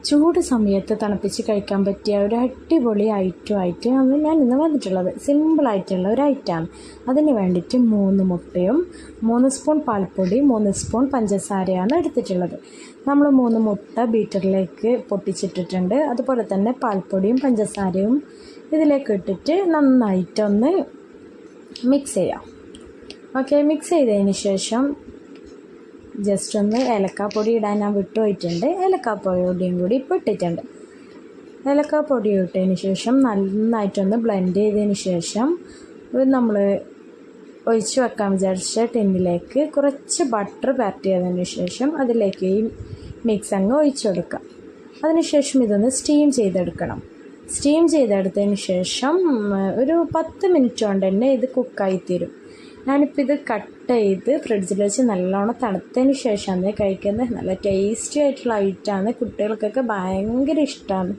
ചൂട് സമയത്ത് തണുപ്പിച്ച് കഴിക്കാൻ പറ്റിയ ഒരു അടിപൊളി ഐറ്റമായിട്ട് ഞാൻ ഇന്ന് വന്നിട്ടുള്ളത്. സിമ്പിളായിട്ടുള്ള ഒരു ഐറ്റമാണ്. അതിന് വേണ്ടിയിട്ട് 3 മുട്ടയും 3 സ്പൂൺ പാൽപ്പൊടി 3 സ്പൂൺ പഞ്ചസാരയാണ് എടുത്തിട്ടുള്ളത്. നമ്മൾ 3 മുട്ട ബീറ്ററിലേക്ക് പൊട്ടിച്ചിട്ടിട്ടുണ്ട്. അതുപോലെ തന്നെ പാൽപ്പൊടിയും പഞ്ചസാരയും ഇതിലേക്ക് ഇട്ടിട്ട് നന്നായിട്ടൊന്ന് മിക്സ് ചെയ്യാം. ഓക്കെ, മിക്സ് ചെയ്തതിന് ശേഷം ജസ്റ്റ് ഒന്ന് ഏലക്കാപ്പൊടി ഇടാൻ ഞാൻ വിട്ടുപോയിട്ടുണ്ട്. ഏലക്കാപ്പൊടിയും കൂടി ഇപ്പോൾ ഇട്ടിട്ടുണ്ട്. ഏലക്കാപ്പൊടി ഇട്ടതിന് ശേഷം നന്നായിട്ടൊന്ന് ബ്ലെൻഡ് ചെയ്തതിന് ശേഷം നമ്മൾ ഒഴിച്ച് വെക്കാൻ വിചാരിച്ച ടിന്നിലേക്ക് കുറച്ച് ബട്ടർ പരട്ടിയതിന് ശേഷം അതിലേക്ക് ഈ മിക്സ് അങ്ങ് ഒഴിച്ചു കൊടുക്കാം. അതിനുശേഷം ഇതൊന്ന് സ്റ്റീം ചെയ്തെടുക്കണം. സ്റ്റീം ചെയ്തെടുത്തതിന് ശേഷം ഒരു 10 മിനിറ്റ് കൊണ്ട് തന്നെ ഇത് കുക്കായി തീരും. ഞാനിപ്പോൾ ഇത് കട്ട് ചെയ്ത് ഫ്രിഡ്ജിൽ വെച്ച് നല്ലോണം തണുത്തതിന് ശേഷമാണ് കഴിക്കുന്നത്. നല്ല ടേസ്റ്റി ആയിട്ടുള്ള ഐറ്റമാണ്. കുട്ടികൾക്കൊക്കെ ഭയങ്കര ഇഷ്ടമാണ്.